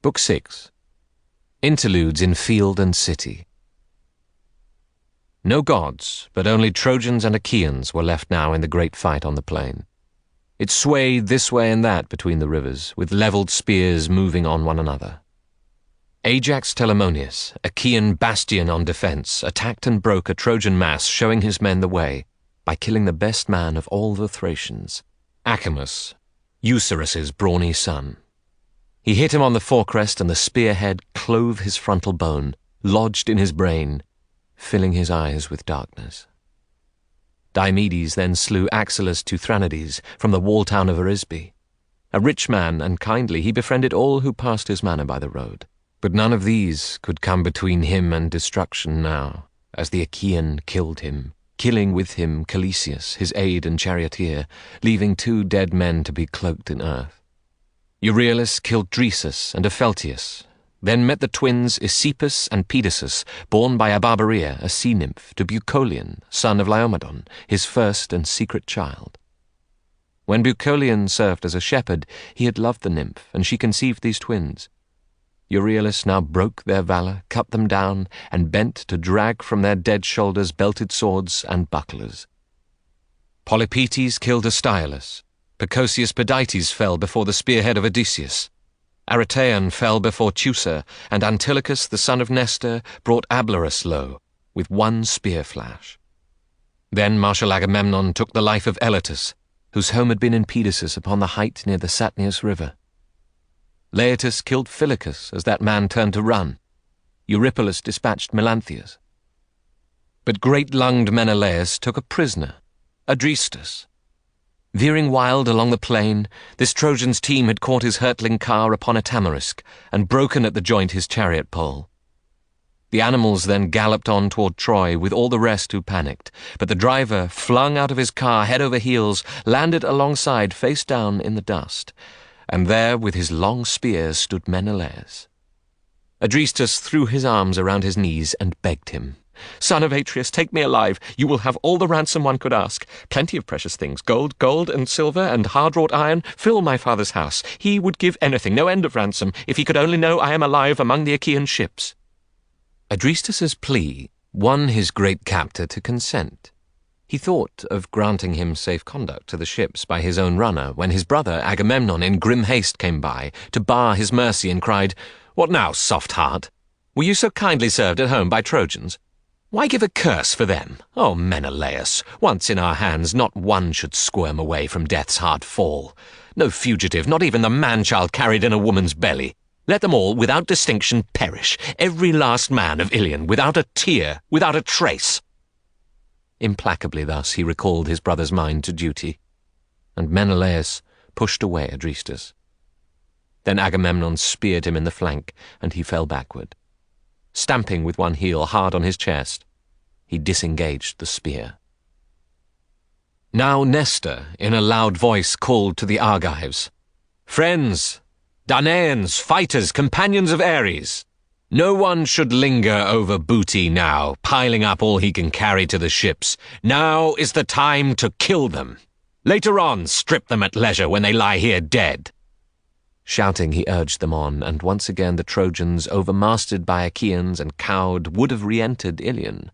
Book 6. Interludes in Field and City. No gods, but only Trojans and Achaeans were left now in the great fight on the plain. It swayed this way and that between the rivers, with levelled spears moving on one another. Ajax Telamonius, Achaean bastion on defence, attacked and broke a Trojan mass, showing his men the way, by killing the best man of all the Thracians, Acamas, Eucerus' brawny son. He hit him on the forecrest, and the spearhead clove his frontal bone, lodged in his brain, filling his eyes with darkness. Diomedes then slew Axylus Teuthranides from the wall town of Arisbe. A rich man and kindly, he befriended all who passed his manor by the road. But none of these could come between him and destruction now, as the Achaean killed him, killing with him Calesius, his aide and charioteer, leaving 2 dead men to be cloaked in earth. Euryalus killed Dresus and Opheltius, then met the twins Aesepus and Pedasus, born by Abarbaria, a sea nymph, to Bucolion, son of Laomedon, his first and secret child. When Bucolion served as a shepherd, he had loved the nymph, and she conceived these twins. Euryalus now broke their valour, cut them down, and bent to drag from their dead shoulders belted swords and bucklers. Polypoetes killed Astyaelus. Precocious Pedites fell before the spearhead of Odysseus. Aretaon fell before Teucer, and Antilochus, the son of Nestor, brought Ablarus low, with 1 spear flash. Then Martial Agamemnon took the life of Elatus, whose home had been in Pedasus upon the height near the Satnius river. Laetus killed Phylacus as that man turned to run. Eurypylus dispatched Melanthius. But great-lunged Menelaus took a prisoner, Adrestus. Veering wild along the plain, this Trojan's team had caught his hurtling car upon a tamarisk, and broken at the joint his chariot pole. The animals then galloped on toward Troy with all the rest who panicked, but the driver, flung out of his car head over heels, landed alongside face down in the dust, and there with his long spear stood Menelaus. Adrestus threw his arms around his knees and begged him, "Son of Atreus, take me alive. You will have all the ransom one could ask. Plenty of precious things, gold and silver, and hard-wrought iron. Fill my father's house. He would give anything, no end of ransom, if he could only know I am alive among the Achaean ships." Adrestus's plea won his great captor to consent. He thought of granting him safe conduct to the ships by his own runner, when his brother Agamemnon in grim haste came by, to bar his mercy, and cried, "What now, soft heart? Were you so kindly served at home by Trojans? Why give a curse for them? O Menelaus, once in our hands, not one should squirm away from death's hard fall. No fugitive, not even the man-child carried in a woman's belly. Let them all, without distinction, perish, every last man of Ilion, without a tear, without a trace." Implacably thus he recalled his brother's mind to duty, and Menelaus pushed away Adrestus. Then Agamemnon speared him in the flank, and he fell backward. Stamping with one heel hard on his chest, he disengaged the spear. Now Nestor, in a loud voice, called to the Argives, "Friends, Danaans, fighters, companions of Ares, no one should linger over booty now, piling up all he can carry to the ships. Now is the time to kill them. Later on, strip them at leisure when they lie here dead." Shouting, he urged them on, and once again the Trojans, overmastered by Achaeans and cowed, would have re-entered Ilion.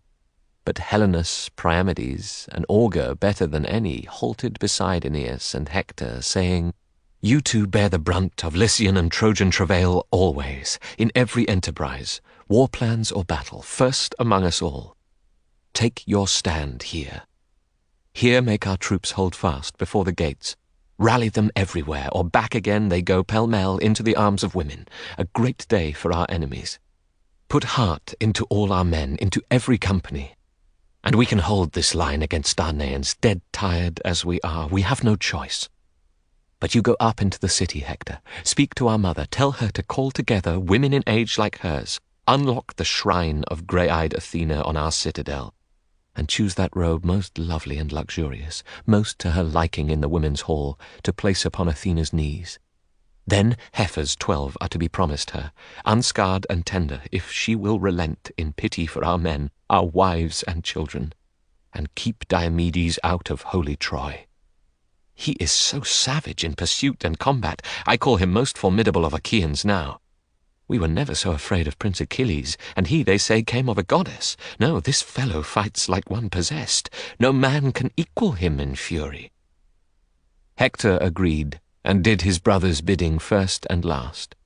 But Helenus Priamides, an augur better than any, halted beside Aeneas and Hector, saying, "You two bear the brunt of Lycian and Trojan travail always, in every enterprise, war plans or battle, first among us all. Take your stand here. Here make our troops hold fast before the gates. Rally them everywhere, or back again they go pell-mell into the arms of women, a great day for our enemies. Put heart into all our men, into every company, and we can hold this line against Danaans, dead tired as we are. We have no choice. But you go up into the city, Hector. Speak to our mother. Tell her to call together women in age like hers. Unlock the shrine of grey-eyed Athena on our citadel, and choose that robe most lovely and luxurious, most to her liking in the women's hall, to place upon Athena's knees. Then heifers 12 are to be promised her, unscarred and tender, if she will relent in pity for our men, our wives and children, and keep Diomedes out of holy Troy. He is so savage in pursuit and combat, I call him most formidable of Achaeans now. We were never so afraid of Prince Achilles, and he, they say, came of a goddess. No, this fellow fights like one possessed. No man can equal him in fury." Hector agreed, and did his brother's bidding first and last.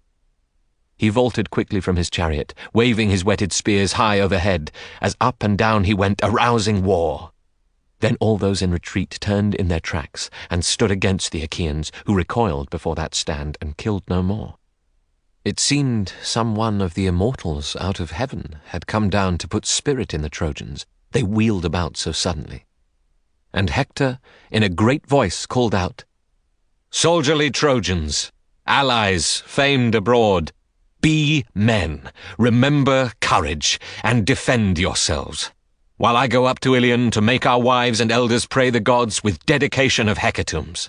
He vaulted quickly from his chariot, waving his whetted spears high overhead, as up and down he went, arousing war. Then all those in retreat turned in their tracks, and stood against the Achaeans, who recoiled before that stand, and killed no more. It seemed some one of the immortals out of heaven had come down to put spirit in the Trojans. They wheeled about so suddenly. And Hector, in a great voice, called out, "Soldierly Trojans, allies famed abroad, be men, remember courage, and defend yourselves, while I go up to Ilion to make our wives and elders pray the gods with dedication of hecatombs."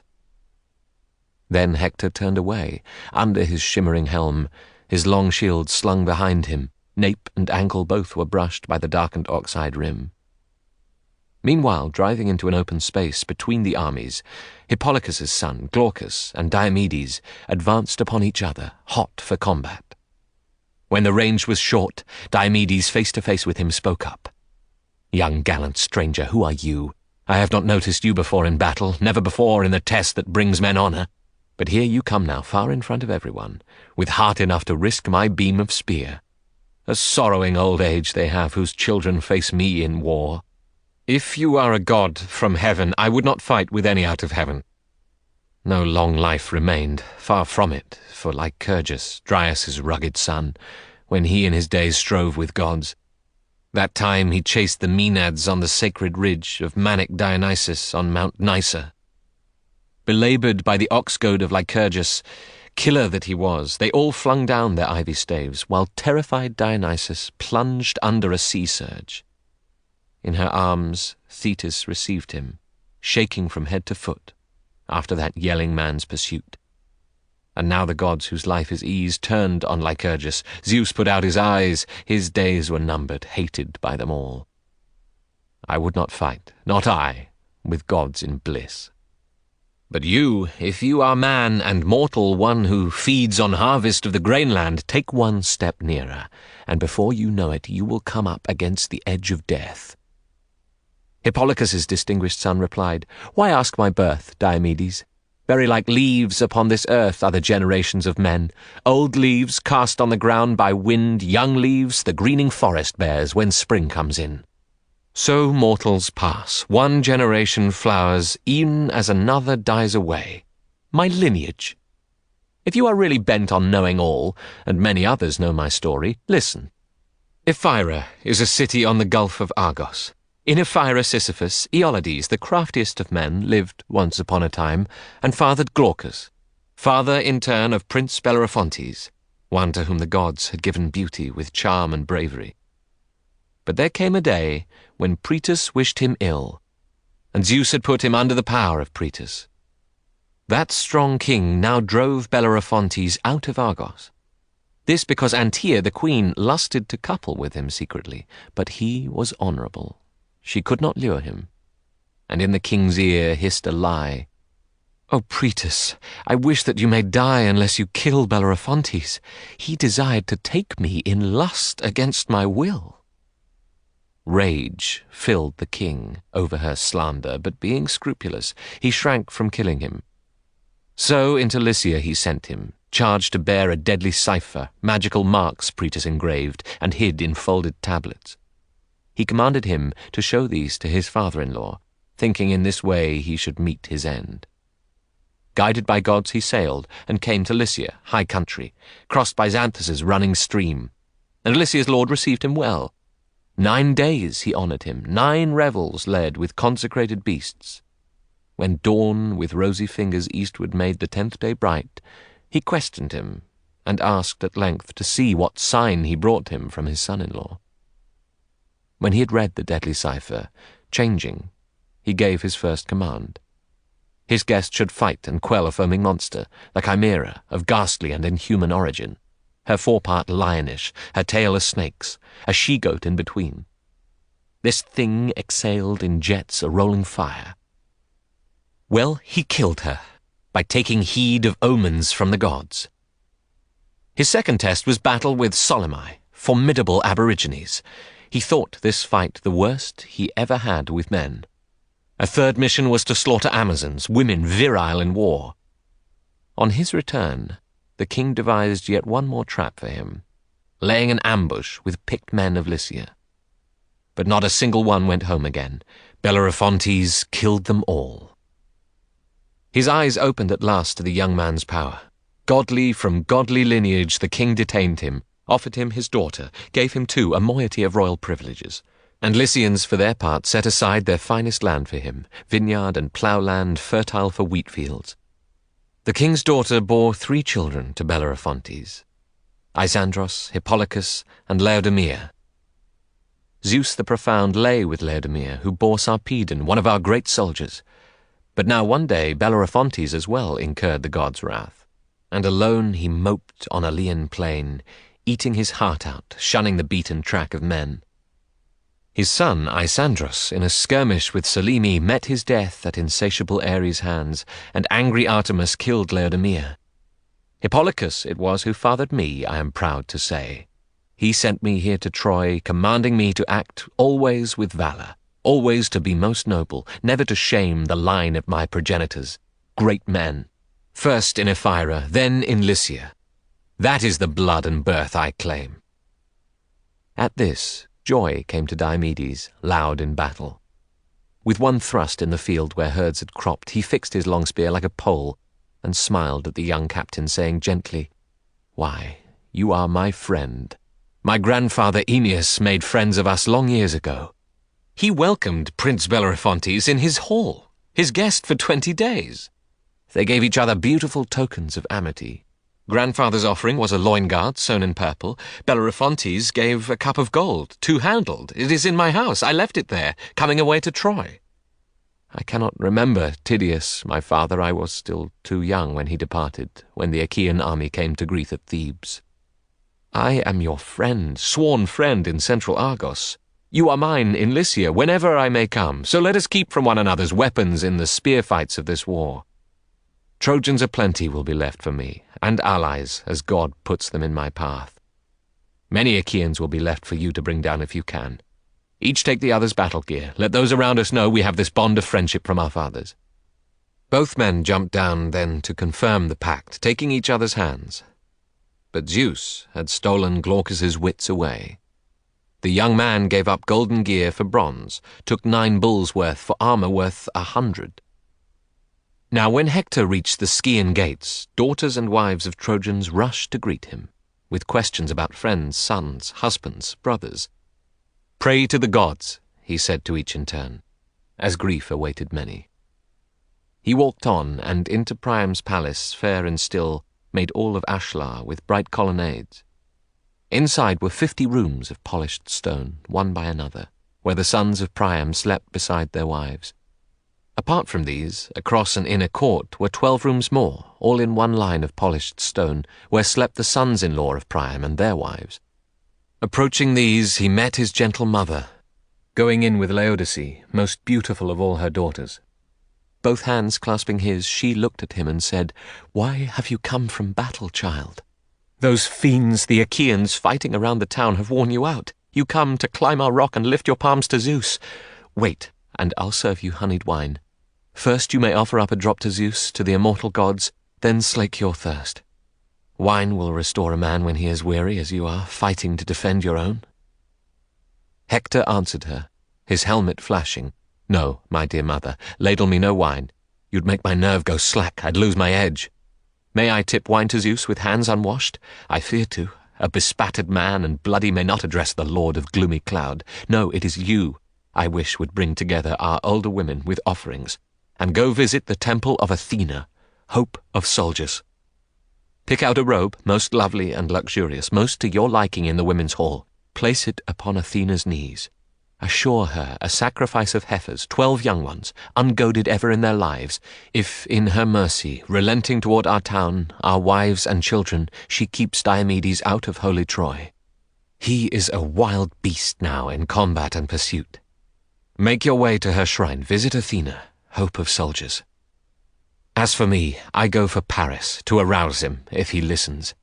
Then Hector turned away, under his shimmering helm, his long shield slung behind him. Nape and ankle both were brushed by the darkened oxide rim. Meanwhile, driving into an open space between the armies, Hippolochus's son, Glaucus and Diomedes, advanced upon each other, hot for combat. When the range was short, Diomedes, face to face with him, spoke up. "Young gallant stranger, who are you? I have not noticed you before in battle, never before in the test that brings men honor. But here you come now, far in front of everyone, with heart enough to risk my beam of spear. A sorrowing old age they have whose children face me in war. If you are a god from heaven, I would not fight with any out of heaven." No long life remained, far from it, for Lycurgus, Dryas' rugged son, when he in his days strove with gods. That time he chased the Maenads on the sacred ridge of Manic Dionysus on Mount Nysa. Belaboured by the ox-goad of Lycurgus, killer that he was, they all flung down their ivy staves, while terrified Dionysus plunged under a sea surge. In her arms Thetis received him, shaking from head to foot, after that yelling man's pursuit. And now the gods whose life is ease turned on Lycurgus. Zeus put out his eyes, his days were numbered, hated by them all. I would not fight, not I, with gods in bliss. But you, if you are man and mortal, one who feeds on harvest of the grainland, take one step nearer, and before you know it, you will come up against the edge of death." Hippolochus's distinguished son replied, "Why ask my birth, Diomedes? Very like leaves upon this earth are the generations of men. Old leaves cast on the ground by wind, young leaves the greening forest bears when spring comes in. So mortals pass, one generation flowers, e'en as another dies away. My lineage. If you are really bent on knowing all, and many others know my story, listen. Ephyra is a city on the Gulf of Argos. In Ephyra Sisyphus, Iliad, the craftiest of men, lived once upon a time, and fathered Glaucus, father in turn of Prince Bellerophontes, one to whom the gods had given beauty with charm and bravery. But there came a day when Proetus wished him ill, and Zeus had put him under the power of Proetus. That strong king now drove Bellerophontes out of Argos. This because Antea, the queen, lusted to couple with him secretly, but he was honourable. She could not lure him, and in the king's ear hissed a lie. "O Proetus, I wish that you may die unless you kill Bellerophontes. He desired to take me in lust against my will." Rage filled the king over her slander, but being scrupulous, he shrank from killing him. So into Lycia he sent him, charged to bear a deadly cipher, magical marks Proetus engraved, and hid in folded tablets. He commanded him to show these to his father-in-law, thinking in this way he should meet his end. Guided by gods he sailed, and came to Lycia, high country, crossed by Xanthus' running stream, and Lycia's lord received him well. 9 days he honoured him, 9 revels led with consecrated beasts. When dawn with rosy fingers eastward made the 10th day bright, he questioned him, and asked at length to see what sign he brought him from his son-in-law. When he had read the deadly cipher, changing, he gave his first command. His guest should fight and quell a foaming monster, the Chimera, of ghastly and inhuman origin, her forepart lionish, her tail a snake's, a she-goat in between. This thing exhaled in jets a rolling fire. Well, he killed her, by taking heed of omens from the gods. His second test was battle with Solymi, formidable aborigines. He thought this fight the worst he ever had with men. A third mission was to slaughter Amazons, women virile in war. On his return, the king devised yet one more trap for him, laying an ambush with picked men of Lycia. But not a single one went home again. Bellerophontes killed them all. His eyes opened at last to the young man's power. Godly from godly lineage, the king detained him, offered him his daughter, gave him too a moiety of royal privileges. And Lycians, for their part, set aside their finest land for him, vineyard and plough-land fertile for wheat fields. The king's daughter bore 3 children to Bellerophontes, Isandros, Hippolochus, and Laodamia. Zeus the Profound lay with Laodamia, who bore Sarpedon, one of our great soldiers. But now one day Bellerophontes as well incurred the god's wrath, and alone he moped on Ilian plain, eating his heart out, shunning the beaten track of men. His son, Isandros, in a skirmish with Selene, met his death at insatiable Ares' hands, and angry Artemis killed Laodamia. Hippolochus it was who fathered me, I am proud to say. He sent me here to Troy, commanding me to act always with valor, always to be most noble, never to shame the line of my progenitors, great men, first in Ephyra, then in Lycia. That is the blood and birth I claim. At this, joy came to Diomedes, loud in battle. With one thrust in the field where herds had cropped, he fixed his long spear like a pole, and smiled at the young captain, saying gently, "Why, you are my friend. My grandfather Aeneas made friends of us long years ago. He welcomed Prince Bellerophontes in his hall, his guest for 20 days. They gave each other beautiful tokens of amity. Grandfather's offering was a loin-guard sewn in purple. Bellerophontes gave a cup of gold, 2-handled. It is in my house. I left it there, coming away to Troy. I cannot remember Tydeus, my father. I was still too young when he departed, when the Achaean army came to grief at Thebes. I am your friend, sworn friend in central Argos. You are mine in Lycia, whenever I may come, so let us keep from one another's weapons in the spear fights of this war. Trojans aplenty will be left for me, and allies, as God puts them in my path. Many Achaeans will be left for you to bring down if you can. Each take the other's battle gear. Let those around us know we have this bond of friendship from our fathers." Both men jumped down then to confirm the pact, taking each other's hands. But Zeus had stolen Glaucus's wits away. The young man gave up golden gear for bronze, took 9 bulls' worth for armor worth 100. Now when Hector reached the Scaean gates, daughters and wives of Trojans rushed to greet him, with questions about friends, sons, husbands, brothers. "Pray to the gods," he said to each in turn, as grief awaited many. He walked on, and into Priam's palace, fair and still, made all of ashlar with bright colonnades. Inside were 50 rooms of polished stone, one by another, where the sons of Priam slept beside their wives. Apart from these, across an inner court, were 12 rooms more, all in one line of polished stone, where slept the sons-in-law of Priam and their wives. Approaching these, he met his gentle mother, going in with Laodice, most beautiful of all her daughters. Both hands clasping his, she looked at him and said, "Why have you come from battle, child? Those fiends, the Achaeans, fighting around the town have worn you out. You come to climb our rock and lift your palms to Zeus. Wait, and I'll serve you honeyed wine. First you may offer up a drop to Zeus, to the immortal gods, then slake your thirst. Wine will restore a man when he is weary, as you are, fighting to defend your own." Hector answered her, his helmet flashing, "No, my dear mother, ladle me no wine. You'd make my nerve go slack, I'd lose my edge. May I tip wine to Zeus with hands unwashed? I fear to. A bespattered man and bloody may not address the lord of gloomy cloud. No, it is you I wish would bring together our older women with offerings, and go visit the temple of Athena, hope of soldiers. Pick out a robe, most lovely and luxurious, most to your liking in the women's hall. Place it upon Athena's knees. Assure her a sacrifice of heifers, 12 young ones, ungoaded ever in their lives, if in her mercy, relenting toward our town, our wives and children, she keeps Diomedes out of holy Troy. He is a wild beast now in combat and pursuit. Make your way to her shrine, visit Athena, hope of soldiers. As for me, I go for Paris, to arouse him, if he listens.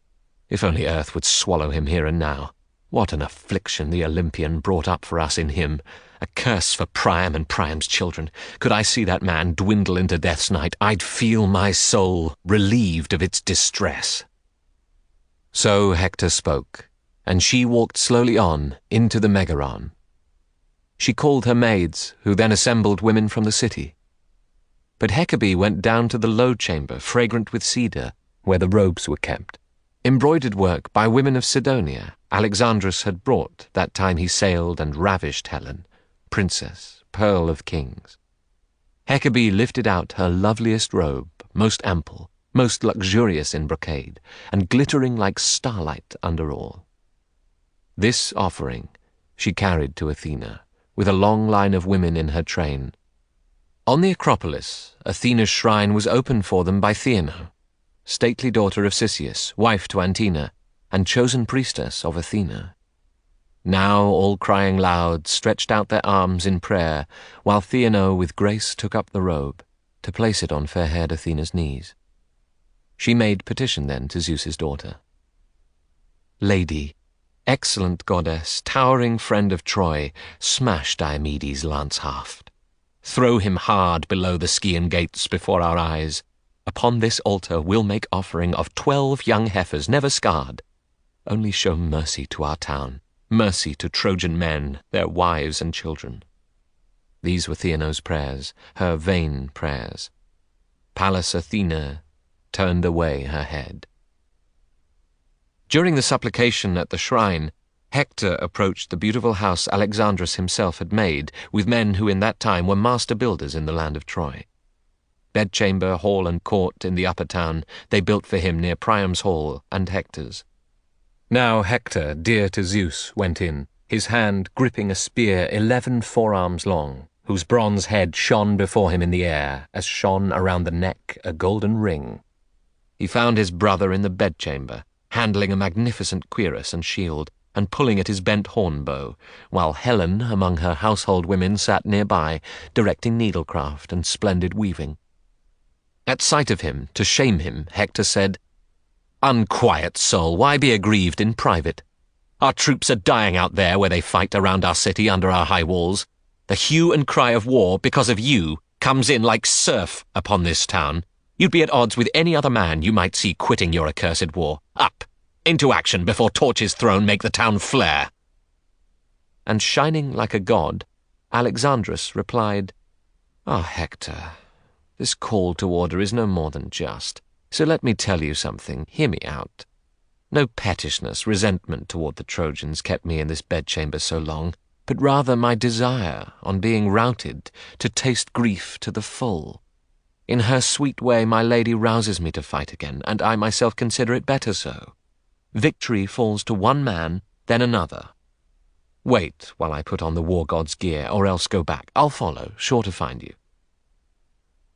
If only earth would swallow him here and now. What an affliction the Olympian brought up for us in him. A curse for Priam and Priam's children. Could I see that man dwindle into death's night, I'd feel my soul relieved of its distress. So Hector spoke, and she walked slowly on into the Megaron. She called her maids, who then assembled women from the city. But Hecate went down to the low chamber, fragrant with cedar, where the robes were kept. Embroidered work by women of Sidonia, Alexandrus had brought that time he sailed and ravished Helen, princess, pearl of kings. Hecate lifted out her loveliest robe, most ample, most luxurious in brocade, and glittering like starlight under all. This offering she carried to Athena, with a long line of women in her train. On the Acropolis, Athena's shrine was opened for them by Theano, stately daughter of Cisseus, wife to Antenor, and chosen priestess of Athena. Now all crying loud stretched out their arms in prayer, while Theano with grace took up the robe, to place it on fair-haired Athena's knees. She made petition then to Zeus's daughter. Lady, excellent goddess, towering friend of Troy, smash Diomedes' lance-haft. Throw him hard below the Scaean gates before our eyes. Upon this altar we'll make offering of 12 young heifers never scarred. Only show mercy to our town, mercy to Trojan men, their wives and children. These were Theano's prayers, her vain prayers. Pallas Athena turned away her head. During the supplication at the shrine, Hector approached the beautiful house Alexandrus himself had made, with men who in that time were master builders in the land of Troy. Bedchamber, hall, and court in the upper town they built for him near Priam's hall and Hector's. Now Hector, dear to Zeus, went in, his hand gripping a spear 11 forearms long, whose bronze head shone before him in the air, as shone around the neck a golden ring. He found his brother in the bedchamber, handling a magnificent cuirass and shield, and pulling at his bent horn bow, while Helen, among her household women, sat nearby, directing needlecraft and splendid weaving. At sight of him, to shame him, Hector said, "Unquiet soul, why be aggrieved in private? Our troops are dying out there where they fight around our city under our high walls. The hue and cry of war, because of you, comes in like surf upon this town. You'd be at odds with any other man you might see quitting your accursed war. Up! Into action before torches thrown make the town flare." And shining like a god, Alexandrus replied, "Ah, Hector, this call to order is no more than just. So let me tell you something, hear me out. No pettishness, resentment toward the Trojans kept me in this bedchamber so long, but rather my desire, on being routed, to taste grief to the full. In her sweet way my lady rouses me to fight again, and I myself consider it better so. Victory falls to one man, then another. Wait while I put on the war god's gear, or else go back. I'll follow, sure to find you."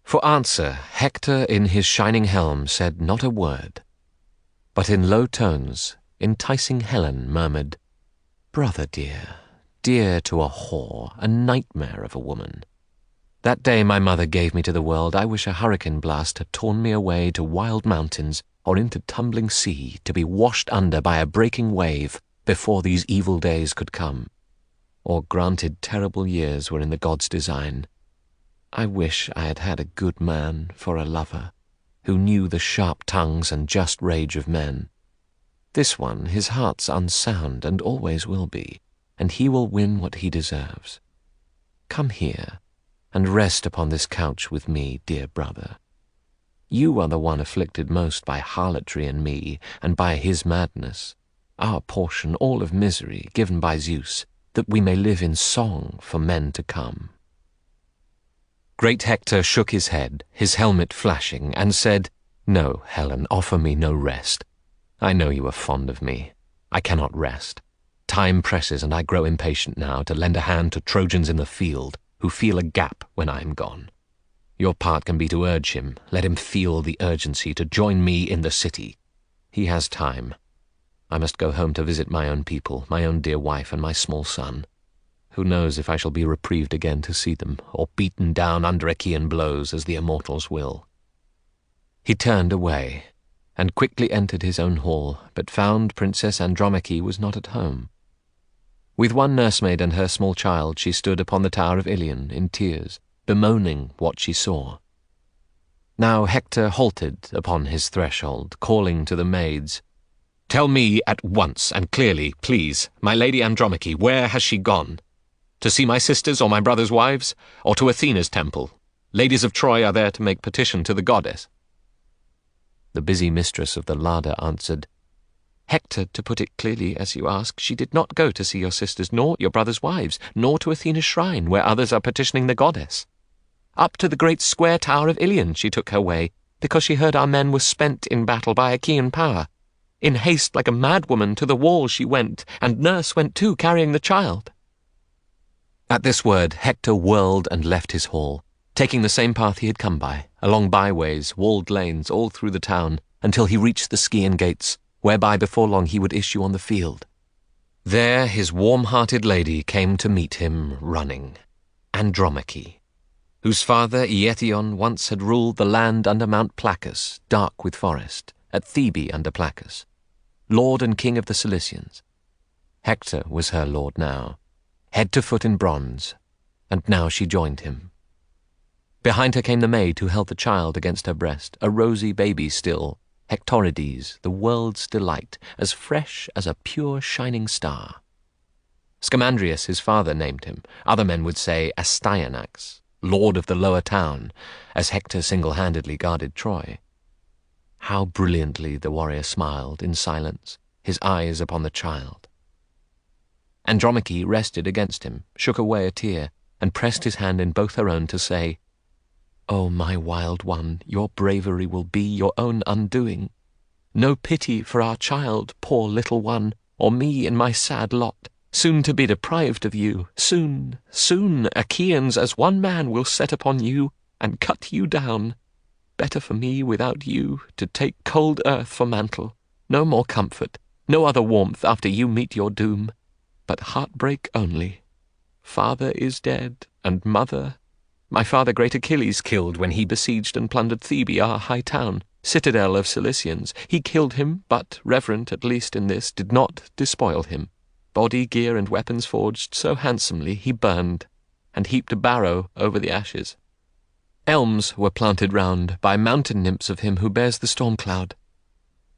For answer, Hector in his shining helm said not a word, but in low tones, enticing Helen murmured, "Brother dear, dear to a whore, a nightmare of a woman. That day my mother gave me to the world, I wish a hurricane blast had torn me away to wild mountains or into tumbling sea to be washed under by a breaking wave before these evil days could come, or granted terrible years were in the gods' design. I wish I had had a good man for a lover, who knew the sharp tongues and just rage of men. This one, his heart's unsound and always will be, and he will win what he deserves. Come here, and rest upon this couch with me, dear brother. You are the one afflicted most by harlotry in me, and by his madness, our portion all of misery given by Zeus, that we may live in song for men to come." Great Hector shook his head, his helmet flashing, and said, "No, Helen, offer me no rest. I know you are fond of me. I cannot rest. Time presses, and I grow impatient now to lend a hand to Trojans in the field, who feel a gap when I am gone. Your part can be to urge him, let him feel the urgency to join me in the city. He has time. I must go home to visit my own people, my own dear wife, and my small son. Who knows if I shall be reprieved again to see them, or beaten down under Achaean blows as the immortals will." He turned away, and quickly entered his own hall, but found Princess Andromache was not at home. With one nursemaid and her small child, she stood upon the tower of Ilion in tears, bemoaning what she saw. Now Hector halted upon his threshold, calling to the maids, "Tell me at once and clearly, please, my lady Andromache, where has she gone? To see my sisters or my brothers' wives, or to Athena's temple? Ladies of Troy are there to make petition to the goddess." The busy mistress of the larder answered, "Hector, to put it clearly as you ask, she did not go to see your sisters, nor your brothers' wives, nor to Athena's shrine, where others are petitioning the goddess. Up to the great square tower of Ilion she took her way, because she heard our men were spent in battle by Achaean power. In haste, like a madwoman, to the wall she went, and nurse went too, carrying the child." At this word, Hector whirled and left his hall, taking the same path he had come by, along byways, walled lanes, all through the town, until he reached the Scaean gates, whereby before long he would issue on the field. There his warm-hearted lady came to meet him running, Andromache, whose father Aethon once had ruled the land under Mount Placus, dark with forest, at Thebe under Placus, lord and king of the Cilicians. Hector was her lord now, head to foot in bronze, and now she joined him. Behind her came the maid who held the child against her breast, a rosy baby still, Hectorides, the world's delight, as fresh as a pure shining star. Scamandrius his father named him. Other men would say Astyanax, lord of the lower town, as Hector single-handedly guarded Troy. How brilliantly the warrior smiled in silence, his eyes upon the child. Andromache rested against him, shook away a tear, and pressed his hand in both her own to say, "O my wild one, your bravery will be your own undoing. No pity for our child, poor little one, or me in my sad lot, soon to be deprived of you. Soon, soon, Achaeans as one man will set upon you and cut you down. Better for me without you, to take cold earth for mantle. No more comfort, no other warmth after you meet your doom, but heartbreak only. Father is dead, and mother. My father great Achilles killed when he besieged and plundered Thebe, our high town, citadel of Cilicians. He killed him, but, reverent at least in this, did not despoil him. Body, gear, and weapons forged so handsomely he burned, and heaped a barrow over the ashes. Elms were planted round by mountain nymphs of him who bears the storm cloud.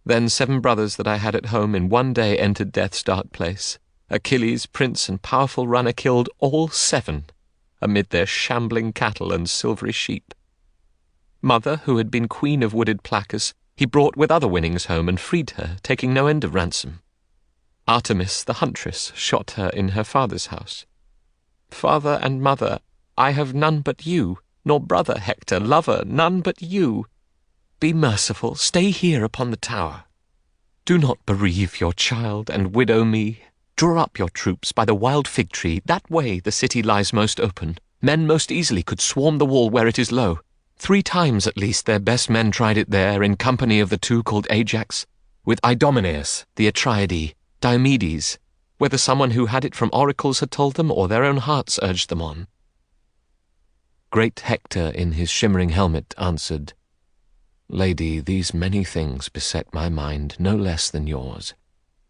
Then 7 brothers that I had at home in one day entered death's dark place. Achilles, prince and powerful runner, killed all 7, amid their shambling cattle and silvery sheep. Mother, who had been queen of wooded Placus, he brought with other winnings home and freed her, taking no end of ransom. Artemis, the huntress, shot her in her father's house. Father and mother, I have none but you, nor brother Hector, lover, none but you. Be merciful, stay here upon the tower. Do not bereave your child and widow me. Draw up your troops by the wild fig tree. That way the city lies most open. Men most easily could swarm the wall where it is low. 3 times at least their best men tried it there, in company of the 2 called Ajax, with Idomeneus, the Atriide, Diomedes, whether someone who had it from oracles had told them, or their own hearts urged them on. Great Hector in his shimmering helmet answered, "Lady, these many things beset my mind no less than yours.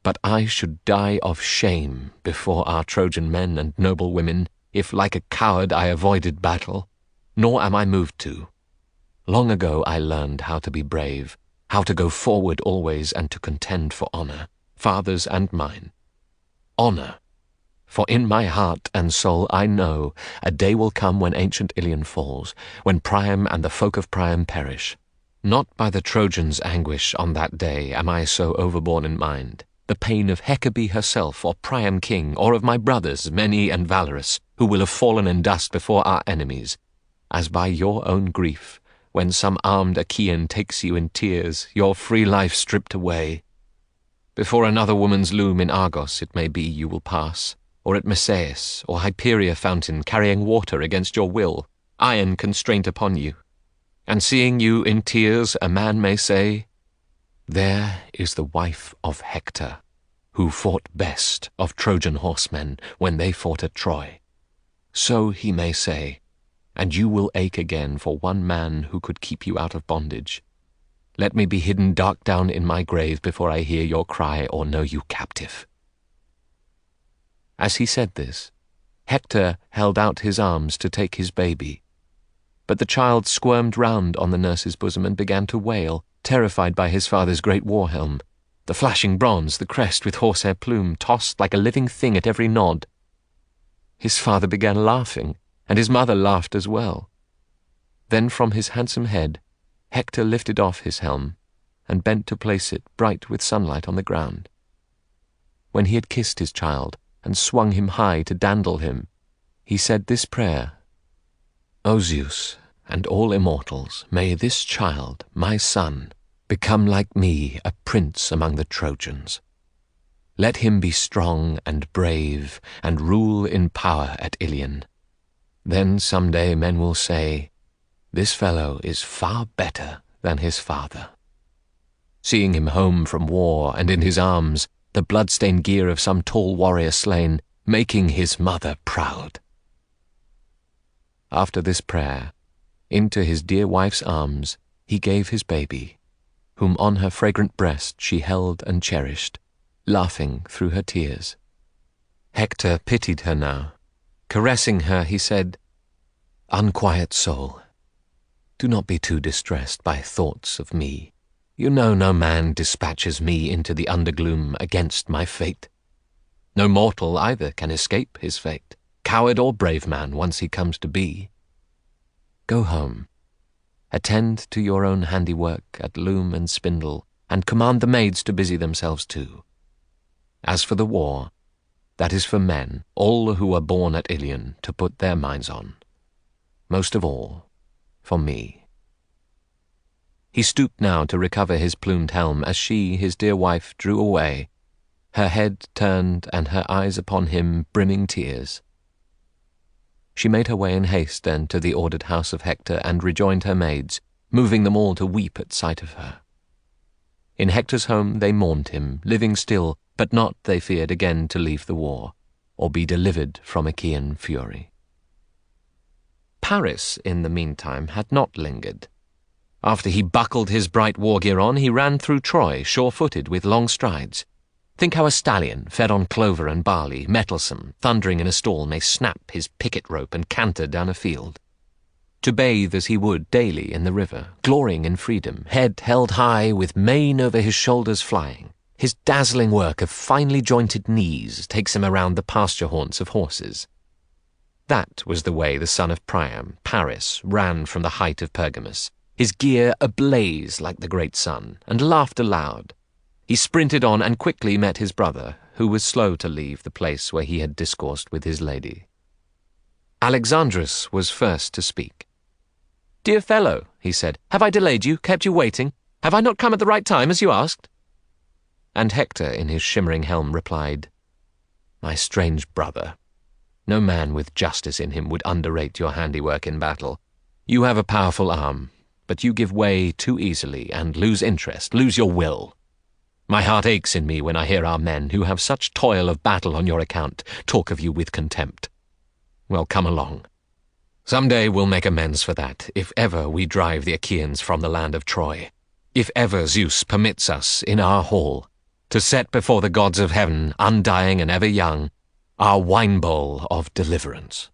But I should die of shame before our Trojan men and noble women, if like a coward I avoided battle, nor am I moved to. Long ago I learned how to be brave, how to go forward always and to contend for honor, father's and mine. Honor, for in my heart and soul I know a day will come when ancient Ilion falls, when Priam and the folk of Priam perish. Not by the Trojans' anguish on that day am I so overborne in mind, the pain of Hecate herself, or Priam king, or of my brothers, many and valorous, who will have fallen in dust before our enemies, as by your own grief, when some armed Achaean takes you in tears, your free life stripped away. Before another woman's loom in Argos, it may be, you will pass, or at Marsyas, or Hyperia fountain, carrying water against your will, iron constraint upon you. And seeing you in tears, a man may say, 'There is the wife of Hector, who fought best of Trojan horsemen when they fought at Troy.' So he may say, and you will ache again for one man who could keep you out of bondage. Let me be hidden dark down in my grave before I hear your cry or know you captive." As he said this, Hector held out his arms to take his baby, but the child squirmed round on the nurse's bosom and began to wail, terrified by his father's great war helm, the flashing bronze, the crest with horsehair plume, tossed like a living thing at every nod. His father began laughing, and his mother laughed as well. Then from his handsome head, Hector lifted off his helm, and bent to place it bright with sunlight on the ground. When he had kissed his child, and swung him high to dandle him, he said this prayer: "O Zeus, and all immortals, may this child, my son, become like me a prince among the Trojans. Let him be strong and brave, and rule in power at Ilion. Then some day men will say, 'This fellow is far better than his father.'" Seeing him home from war, and in his arms the blood-stained gear of some tall warrior slain, making his mother proud. After this prayer, into his dear wife's arms he gave his baby, whom on her fragrant breast she held and cherished, laughing through her tears. Hector pitied her now. Caressing her, he said, "Unquiet soul, do not be too distressed by thoughts of me. You know no man dispatches me into the undergloom against my fate. No mortal either can escape his fate, coward or brave man, once he comes to be. Go home, attend to your own handiwork at loom and spindle, and command the maids to busy themselves too. As for the war, that is for men, all who are born at Ilion, to put their minds on. Most of all, for me." He stooped now to recover his plumed helm as she, his dear wife, drew away, her head turned and her eyes upon him brimming tears. She made her way in haste then to the ordered house of Hector and rejoined her maids, moving them all to weep at sight of her. In Hector's home they mourned him, living still, but not, they feared, again to leave the war, or be delivered from Achaean fury. Paris, in the meantime, had not lingered. After he buckled his bright war gear on, he ran through Troy, sure-footed, with long strides. Think how a stallion, fed on clover and barley, mettlesome, thundering in a stall, may snap his picket rope and canter down a field. To bathe as he would daily in the river, glorying in freedom, head held high, with mane over his shoulders flying. His dazzling work of finely jointed knees takes him around the pasture haunts of horses. That was the way the son of Priam, Paris, ran from the height of Pergamus, his gear ablaze like the great sun, and laughed aloud. He sprinted on and quickly met his brother, who was slow to leave the place where he had discoursed with his lady. Alexandrus was first to speak. "Dear fellow," he said, "have I delayed you, kept you waiting? Have I not come at the right time, as you asked?" And Hector, in his shimmering helm, replied, "My strange brother, no man with justice in him would underrate your handiwork in battle. You have a powerful arm, but you give way too easily and lose interest, lose your will. My heart aches in me when I hear our men, who have such toil of battle on your account, talk of you with contempt. Well, come along. Some day we'll make amends for that, if ever we drive the Achaeans from the land of Troy, if ever Zeus permits us, in our hall, to set before the gods of heaven, undying and ever young, our wine bowl of deliverance."